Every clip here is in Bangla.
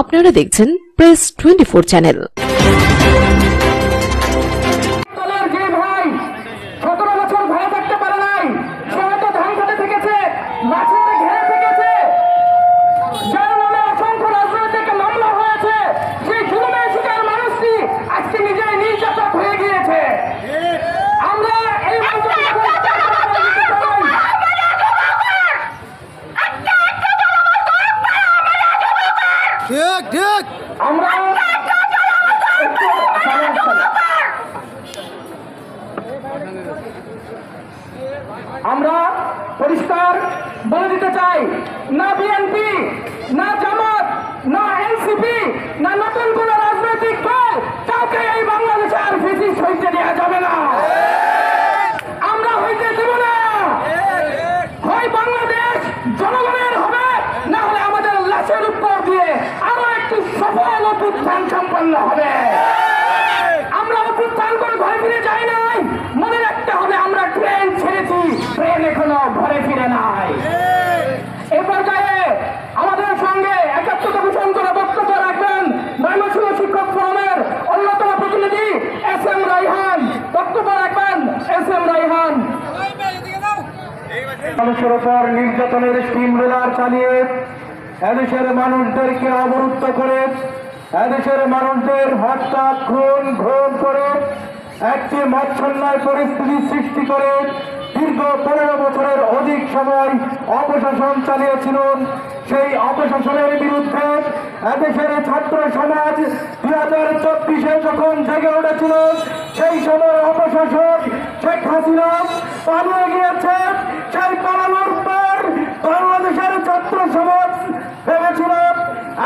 আপনারা দেখছেন প্রেস 24 চ্যানেল। আমরা পরিষ্কার বলে দিতে চাই, না বিএনপি, না জামাত, না এনসিপি, না নতুন কোন রাজনৈতিক দল কাউকে এই বাংলাদেশে আর ফেসিস্ট হইতে দেওয়া যাবে না। আমরা হইতে দেব না। হয় বাংলাদেশ জনগণের হবে, না হলে আমাদের লাশের উপর দিয়ে আরো একটি সফল অভ্যুত্থান সম্পন্ন হবে। আমরা অভ্যুত্থান করে ঘরে ফিরে যাই নাই, মনে রাখতে হবে আমরা ট্রেন ছেড়েছি, ট্রেন এখনো ঘরে ফিরে নাই। এ পর্যায়ে আমাদের সঙ্গে একাত্মতা পোষণ করে বক্তব্য রাখবেন ময়মনসিংহ শিক্ষক ফোরামের অন্যতম প্রতিনিধি এস এম রায়হান। বক্তব্য রাখবেন এস এম রায়হান। মানুষের উপর নির্যাতনের স্টিম রোলার চালিয়ে এদেশের মানুষদেরকে অবরুদ্ধ করে, এদেশের মানুষদের হত্যা খুন ঘুম করে একটি মচ্ছন্যায় পরিস্থিতি সৃষ্টি করে দীর্ঘ 15 বছরের অধিক সময় অপশাসন চালিয়েছিলেন। সেই অপশাসনের বিরুদ্ধে এদেশের ছাত্র সমাজ 2024-এ যখন জেগে উঠেছিল, সেই সময় অপশাসক শেখ হাসিনা পালিয়ে গিয়েছে। সেই পালানোর পর বাংলাদেশের ছাত্র সমাজ ভেবেছিল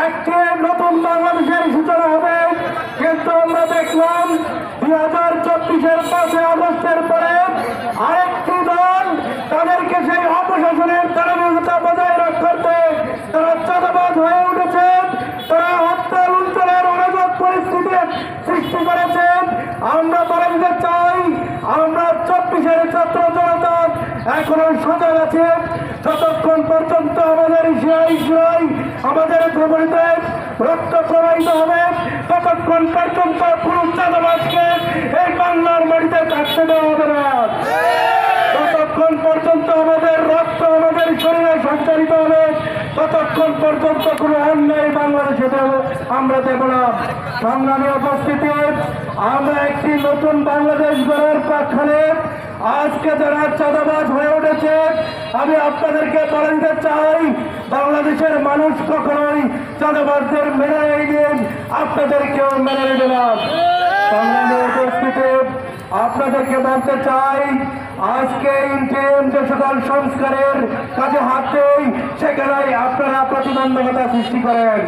একটি নতুন বাংলাদেশের সূচনা হবে, কিন্তু আমরা দেখলাম 2024-এর 5 আগস্টের পরে আরেকটি দল তাদেরকে সেই অপশাসনের ধারাবাহিকতা বজায় রাখতে তারা চাঁদাবাজ হয়ে উঠেছে। তারা হত্যা লুণ্ঠনের অরাজক পরিস্থিতি সৃষ্টি করেছে। আমরা বলে দিতে চাই, আমরা 24-এর ছাত্র জনতা এখনো সজাগ আছে। যতক্ষণ পর্যন্ত আমাদের আমাদের ভ্রমণীতে রক্ত প্রবাহিত হবে, ততক্ষণ পর্যন্ত পুরুষ চাঁদাবাজকে এই বাংলার মাটিতে থাকতে দেওয়া হবে না। ততক্ষণ পর্যন্ত আমাদের রক্ত আমাদের শরীরে সঞ্চারিত হবে, ততক্ষণ পর্যন্ত কোনো অন্যায় বাংলাদেশে আমরা দেব না। সংগ্রামী উপস্থিতি, আমরা একটি নতুন বাংলাদেশ গড়ার প্রাক্ষণে আজকে যারা চাঁদাবাজ হয়ে উঠেছে, আমি আপনাদেরকে বলে দিতে চাই, বাংলাদেশের মানুষ কখনোই চাঁদাবাজদের মেনে নিয়ে আপনাদেরকেও মেনে নেবে না। সংগ্রামী উপস্থিতি, আপনাদেরকে বলতে চাই, আজকে ইন্টারিম যে সকল সংস্কারের কাজে হাত দেই, সেখানেই আপনারা প্রতিবন্ধকতা সৃষ্টি করেন।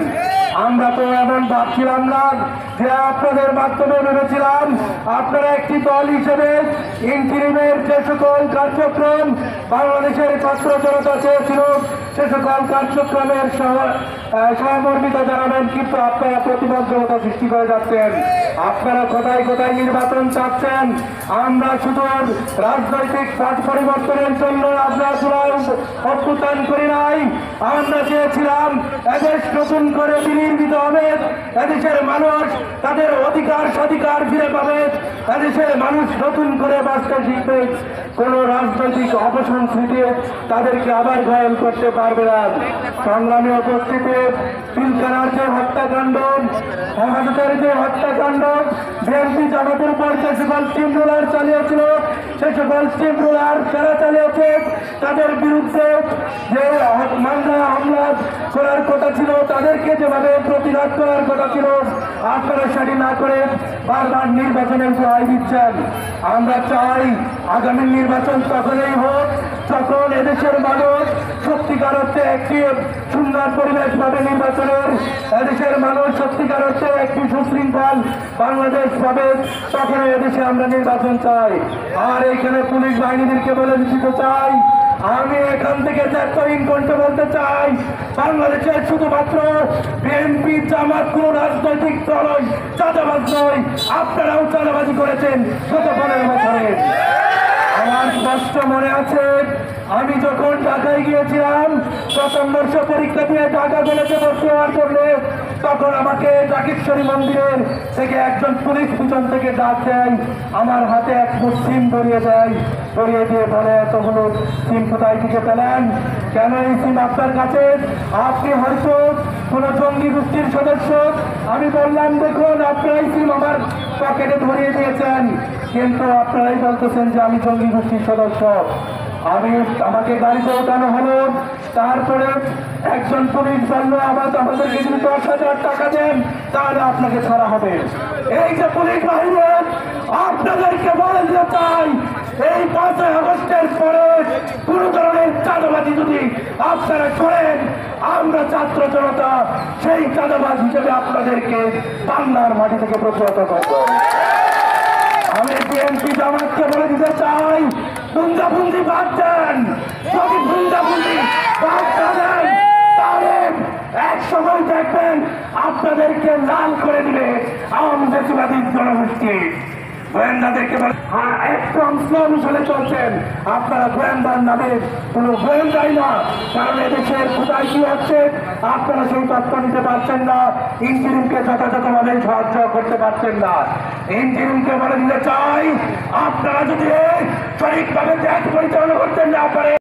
আমরা তো এমন ভাবছিলাম না যে আপনাদের মাধ্যমে ভেবেছিলাম আপনারা একটি দল হিসেবে ইন্টারিমের যে সকল কার্যক্রম বাংলাদেশের ছাত্র জনতা চেয়েছিল, সে সকল কার্যক্রমের সহমর্মিতা জানাবেন, কিন্তু আপনারা প্রতিবন্ধকতা সৃষ্টি করে যাচ্ছেন। আপনারা কোথায় কোথায় নির্বাচন চাচ্ছেন। আমরা শুধু রাজনৈতিক পট পরিবর্তনের জন্য আমরা অভ্যুত্থান করি নাই। আমরা চেয়েছিলাম এদেশ নতুন করে বিনির্মিত হবে, এদেশের মানুষ তাদের অধিকার স্বাধিকার ফিরে পাবে, এদেশের মানুষ নতুন করে বাঁচতে শিখবে। কোন রাজনৈতিক অপসংস্কৃতি তাদেরকে আবার ঘায়েল করতে পারবে না। সংগ্রামী উপস্থিতি, পিলখানার যে হত্যাকাণ্ড, হেফাজতের যে হত্যাকাণ্ড, বিএনপি জামাতের উপর যে সকল স্টিম রোলার চালিয়েছিল, সে সকল স্টিম রোলার যারা চালিয়েছে তাদের বিরুদ্ধে যে হামলা করার কথা ছিল, তাদেরকে যেভাবে প্রতিরোধ করার কথা ছিল, আপনারা সেটি না করে বারবার নির্বাচনের দোহাই দিচ্ছেন। আমরা চাই আগামী নির্বাচন তখনই হোক যখন এদেশের মানুষ সত্যিকার অর্থে একটি সুন্দর পরিবেশ পাবে নির্বাচনের, এদেশের মানুষ সত্যিকার অর্থে একটি সুশৃঙ্খল বাংলাদেশ পাবে, তখন এদেশে আমরা নির্বাচন চাই। আর এখানে পুলিশ বাহিনীদেরকে বলে দিতে চাই, আমি এখান থেকে ত্যাগহীন কণ্ঠে বলতে চাই, বাংলাদেশের শুধুমাত্র বিএনপি জামাত কোন রাজনৈতিক দল চাঁদাবাজ নয়। আপনারাও চাঁদাবাজি করেছেন গত 15 বছরে। আমার স্পষ্ট মনে আছে, আমি যখন ঢাকায় গিয়েছিলাম প্রথম বর্ষ পরীক্ষা দিয়ে ঢাকা কলেজে ভর্তি হওয়ার জন্য, তখন আমাকে ডাকেশ্বরী মন্দিরের থেকে একজন পুলিশ পিছন থেকে ডাক দেয়, আমার হাতে এক মুসলিম ধরিয়ে দেয়, ধরিয়ে দিয়ে বলে, এতগুলো সিম কোথায় থেকে পেলেন, কেন এই সিম আপনার কাছে, আপনি হয়তো কোন জঙ্গি গোষ্ঠীর সদস্য। আমি বললাম, দেখুন আপনারা এই সিম আমার পকেটে ধরিয়ে দিয়েছেন, কিন্তু আপনারাই বলতেছেন যে আমি জঙ্গি গোষ্ঠীর সদস্য। আমাকে গাড়িতে ওঠানো হলো, তারপরে একজন পুলিশ বলল, আমাদেরকে যদি 10,000 টাকা দেন তাহলে আপনাকে ছাড়া হবে। এই যে পুলিশ বাহিনী, আপনাদেরকে বলতে চাই, এই 5ই আগস্টের পরে কোন ধরনের চাঁদাবাজি যদি আপনারা করেন, আমরা ছাত্র জনতা সেই চাঁদাবাজ হিসেবে আপনাদেরকে বাংলার মাটি থেকে প্রতিহত করব। আমি বিএনপি জামাতকে বলে দিতে চাই, বুন্দাবুন্দি বাদ দেন, যদি বুন্দাবুন্দি বাদ দেন তাহলে এক সময় দেখবেন আপনাদেরকে লাল করে দিবে আওয়ামী জাতীয়বাদী জনগোষ্ঠী। গোয়েন্দাদেরকে একদম স্লো অনুসারে চলছেন, আপনারা গোয়েন্দার নামে কোনো গোয়েন্দাই না, কারণ এদেশের কোথায় কি হচ্ছে আপনারা সেই তথ্য নিতে পারছেন না, ইঞ্জিনিয়ারকে যথাযথভাবে সাহায্য করতে পারছেন না। ইঞ্জিনিয়ারকে বলে দিতে চাই, আপনারা যদি সঠিকভাবে দেশ পরিচালনা করতে না পারে